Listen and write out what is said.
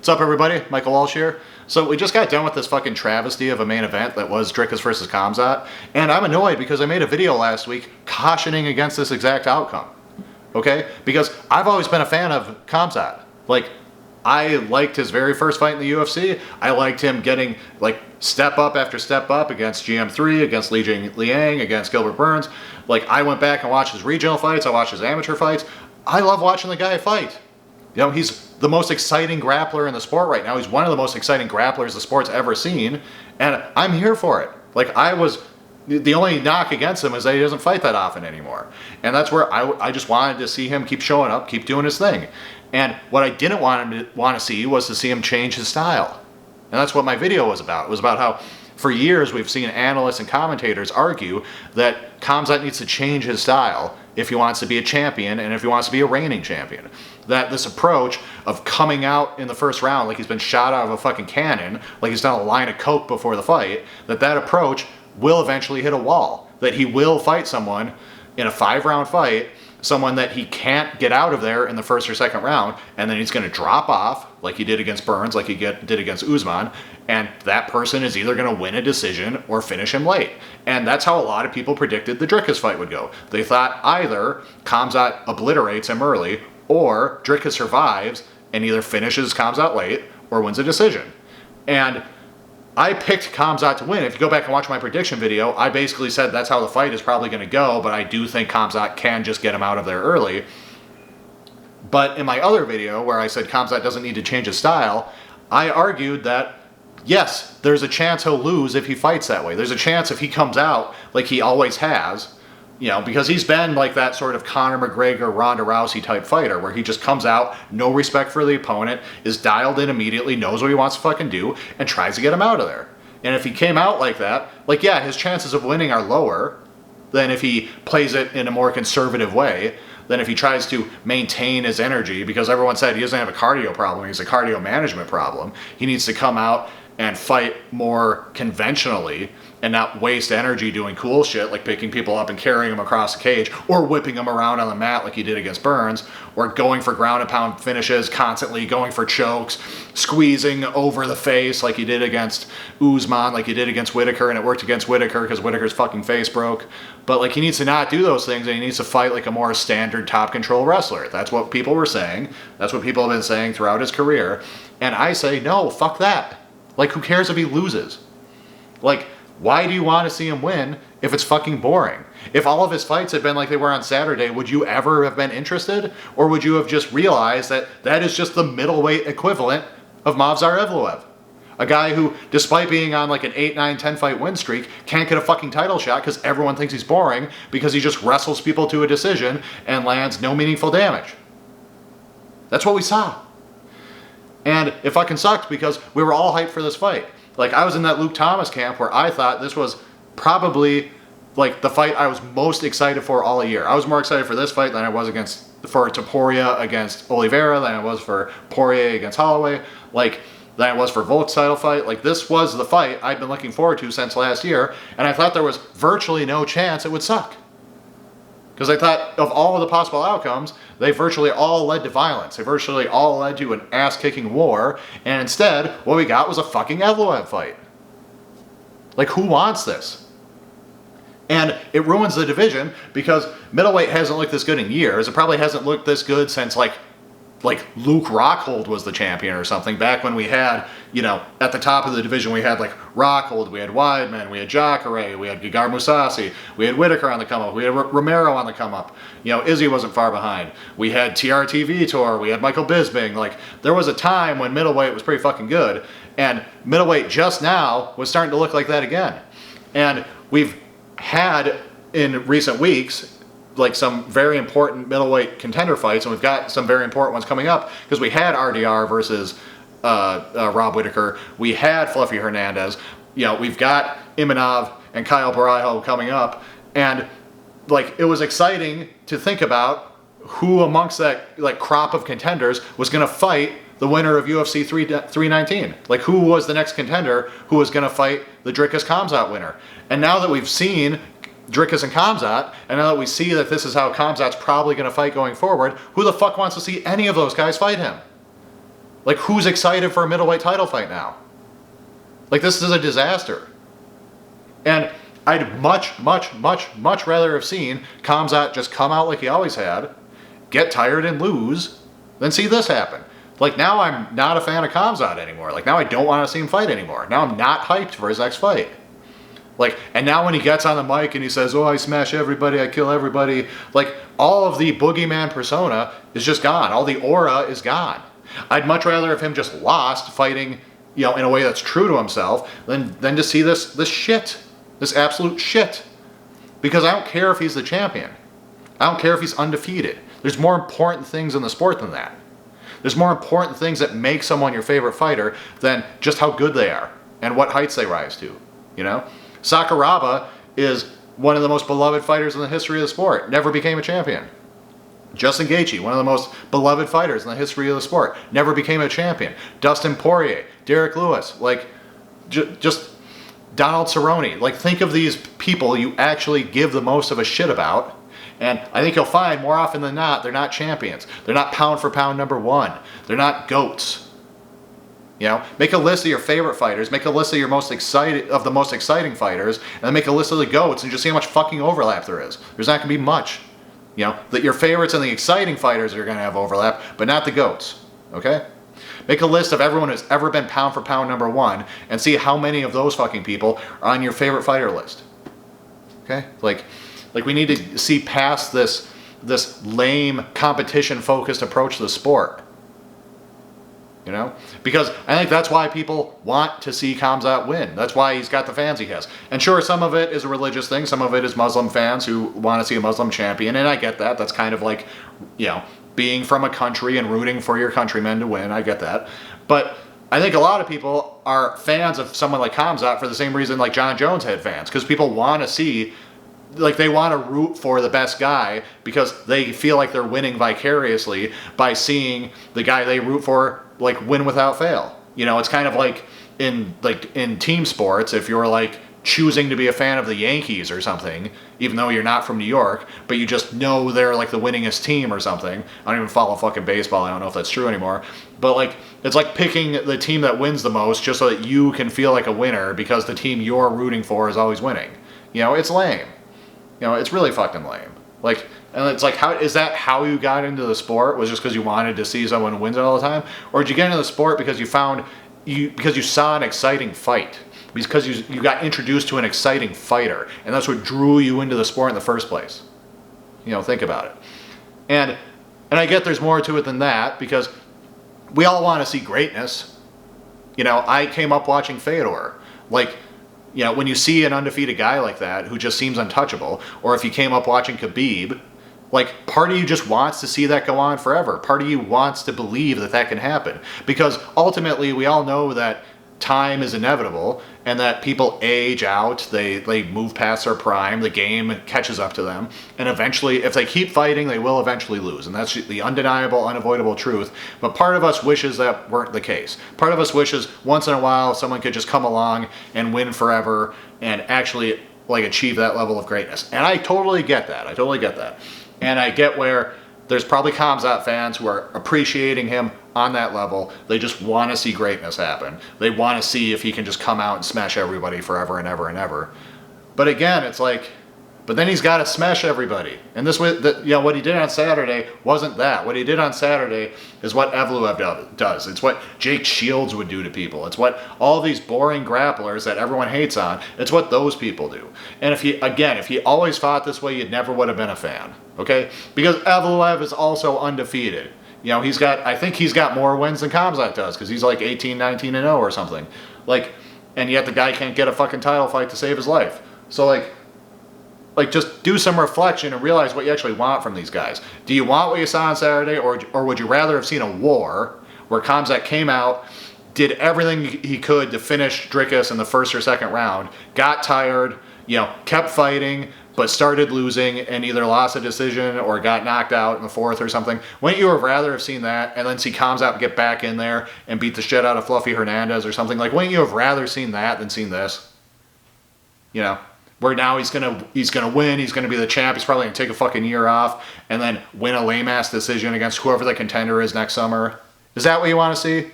What's up, everybody? Michael Walsh here. So we just got done with this fucking travesty of a main event that was Dricus versus Khamzat, and I'm annoyed because I made a video last week cautioning against this exact outcome. Okay? Because I've always been a fan of Khamzat. Like, I liked his very first fight in the UFC. I liked him getting, like, step up after step up against GM3, against Li Liang, against Gilbert Burns. Like, I went back and watched his regional fights. I watched his amateur fights. I love watching the guy fight. You know, he's the most exciting grappler in the sport right now. He's one of the most exciting grapplers the sport's ever seen, and I'm here for it. Like, the only knock against him is that he doesn't fight that often anymore. And that's where I just wanted to see him keep showing up, keep doing his thing. And what I didn't want to see was to see him change his style. And that's what my video was about. It was about how for years we've seen analysts and commentators argue that Khamzat needs to change his style if he wants to be a champion and if he wants to be a reigning champion. That this approach of coming out in the first round like he's been shot out of a fucking cannon, like he's done a line of coke before the fight, that approach will eventually hit a wall. That he will fight someone in a 5-round fight, someone that he can't get out of there in the first or second round, and then he's going to drop off like he did against Burns, like he did against Usman, and that person is either going to win a decision or finish him late. And that's how a lot of people predicted the Dricus fight would go. They thought either Khamzat obliterates him early, or Dricus survives and either finishes Khamzat late or wins a decision. And I picked Khamzat to win. If you go back and watch my prediction video, I basically said that's how the fight is probably going to go, but I do think Khamzat can just get him out of there early. But in my other video, where I said Khamzat doesn't need to change his style, I argued that, yes, there's a chance he'll lose if he fights that way. There's a chance if he comes out like he always has, you know, because he's been like that sort of Conor McGregor, Ronda Rousey type fighter, where he just comes out, no respect for the opponent, is dialed in immediately, knows what he wants to fucking do, and tries to get him out of there. And if he came out like that, like, yeah, his chances of winning are lower than if he plays it in a more conservative way, than if he tries to maintain his energy, because everyone said he doesn't have a cardio problem, he has a cardio management problem. He needs to come out and fight more conventionally and not waste energy doing cool shit like picking people up and carrying them across the cage, or whipping them around on the mat like he did against Burns, or going for ground and pound finishes constantly, going for chokes, squeezing over the face like he did against Usman, like he did against Whitaker, and it worked against Whitaker because Whitaker's fucking face broke. But like, he needs to not do those things, and he needs to fight like a more standard top control wrestler. That's what people were saying. That's what people have been saying throughout his career. And I say, no, fuck that. Like, who cares if he loses? Like, why do you want to see him win if it's fucking boring? If all of his fights had been like they were on Saturday, would you ever have been interested? Or would you have just realized that that is just the middleweight equivalent of Movsar Evloev? A guy who, despite being on like an 8, 9, 10 fight win streak, can't get a fucking title shot because everyone thinks he's boring because he just wrestles people to a decision and lands no meaningful damage. That's what we saw. And it fucking sucked because we were all hyped for this fight. Like, I was in that Luke Thomas camp where I thought this was probably like the fight I was most excited for all year. I was more excited for this fight than I was for Topuria against Oliveira, than I was for Poirier against Holloway, like than I was for Volk's title fight. Like, this was the fight I'd been looking forward to since last year, and I thought there was virtually no chance it would suck. Because I thought of all of the possible outcomes, they virtually all led to violence. They virtually all led to an ass-kicking war. And instead, what we got was a fucking Evloev fight. Like, who wants this? And it ruins the division because middleweight hasn't looked this good in years. It probably hasn't looked this good since, like Luke Rockhold was the champion or something, back when we had, you know, at the top of the division we had like Rockhold, we had Weidman, we had Jacare, we had Gegard Mousasi, we had Whitaker on the come up, we had Romero on the come up, you know, Izzy wasn't far behind, we had TRT Vitor, we had Michael Bisping. Like, there was a time when middleweight was pretty fucking good, and middleweight just now was starting to look like that again. And we've had in recent weeks like some very important middleweight contender fights, and we've got some very important ones coming up because we had RDR versus Rob Whitaker, we had Fluffy Hernandez, you know, we've got Imanov and Kyle Barajo coming up, and like, it was exciting to think about who amongst that like crop of contenders was going to fight the winner of UFC 319. Like, who was the next contender who was going to fight the Dricus Khamzat winner? And now that we've seen Dricus and Khamzat, and now that we see that this is how Khamzat's probably going to fight going forward, who the fuck wants to see any of those guys fight him? Like, who's excited for a middleweight title fight now? Like, this is a disaster. And I'd much rather have seen Khamzat just come out like he always had, get tired and lose, than see this happen. Like, now I'm not a fan of Khamzat anymore. Like, now I don't want to see him fight anymore. Now I'm not hyped for his next fight. Like, and now when he gets on the mic and he says, oh, I smash everybody, I kill everybody, like, all of the boogeyman persona is just gone. All the aura is gone. I'd much rather have him just lost fighting, you know, in a way that's true to himself than to see this shit. This absolute shit. Because I don't care if he's the champion. I don't care if he's undefeated. There's more important things in the sport than that. There's more important things that make someone your favorite fighter than just how good they are and what heights they rise to, you know? Sakuraba is one of the most beloved fighters in the history of the sport. Never became a champion. Justin Gaethje, one of the most beloved fighters in the history of the sport. Never became a champion. Dustin Poirier, Derek Lewis, like, just Donald Cerrone. Like, think of these people you actually give the most of a shit about. And I think you'll find more often than not, they're not champions. They're not pound for pound number one. They're not GOATs. You know, make a list of your favorite fighters, make a list of your most exciting fighters, and then make a list of the GOATs and just see how much fucking overlap there is. There's not gonna be much. You know, that your favorites and the exciting fighters are gonna have overlap, but not the GOATs. Okay? Make a list of everyone who's ever been pound for pound number one and see how many of those fucking people are on your favorite fighter list. Okay? Like we need to see past this lame competition-focused approach to the sport. You know? Because I think that's why people want to see Khamzat win. That's why he's got the fans he has. And sure, some of it is a religious thing. Some of it is Muslim fans who want to see a Muslim champion. And I get that. That's kind of like, you know, being from a country and rooting for your countrymen to win. I get that. But I think a lot of people are fans of someone like Khamzat for the same reason like John Jones had fans. Because people want to see, like, they want to root for the best guy because they feel like they're winning vicariously by seeing the guy they root for, like, win without fail. You know, it's kind of like in team sports, if you're like choosing to be a fan of the Yankees or something, even though you're not from New York, but you just know they're like the winningest team or something. I don't even follow fucking baseball. I don't know if that's true anymore. But like, it's like picking the team that wins the most just so that you can feel like a winner because the team you're rooting for is always winning. You know, it's lame. You know, it's really fucking lame. Like, and it's like, how is that how you got into the sport? Was just because you wanted to see someone win it all the time? Or did you get into the sport because you saw an exciting fight? Because you got introduced to an exciting fighter, and that's what drew you into the sport in the first place. You know, think about it. And I get there's more to it than that, because we all want to see greatness. You know, I came up watching Fedor. Like, you know, when you see an undefeated guy like that who just seems untouchable, or if you came up watching Khabib, like, part of you just wants to see that go on forever. Part of you wants to believe that that can happen. Because ultimately, we all know that time is inevitable and that people age out, they move past their prime, the game catches up to them, and eventually, if they keep fighting, they will eventually lose. And that's the undeniable, unavoidable truth. But part of us wishes that weren't the case. Part of us wishes once in a while someone could just come along and win forever and actually, like, achieve that level of greatness. And I totally get that. And I get where there's probably Khamzat fans who are appreciating him on that level. They just want to see greatness happen. They want to see if he can just come out and smash everybody forever and ever and ever. But again, it's like, but then he's got to smash everybody. And this way, you know, what he did on Saturday wasn't that. What he did on Saturday is what Evloev does. It's what Jake Shields would do to people. It's what all these boring grapplers that everyone hates on, it's what those people do. And if he always fought this way, you never would have been a fan. Okay? Because Evloev is also undefeated. You know, I think he's got more wins than Khamzat does, because he's like 18, 19-0 or something. Like, and yet the guy can't get a fucking title fight to save his life. So like just do some reflection and realize what you actually want from these guys. Do you want what you saw on Saturday, or would you rather have seen a war where Khamzat came out, did everything he could to finish Dricus in the first or second round, got tired, you know, kept fighting, but started losing and either lost a decision or got knocked out in the fourth or something? Wouldn't you have rather have seen that and then see Khamzat get back in there and beat the shit out of Fluffy Hernandez or something? Like, wouldn't you have rather seen that than seen this? You know, where now he's gonna win, he's gonna be the champ, he's probably gonna take a fucking year off and then win a lame ass decision against whoever the contender is next summer, Is that what you want to see?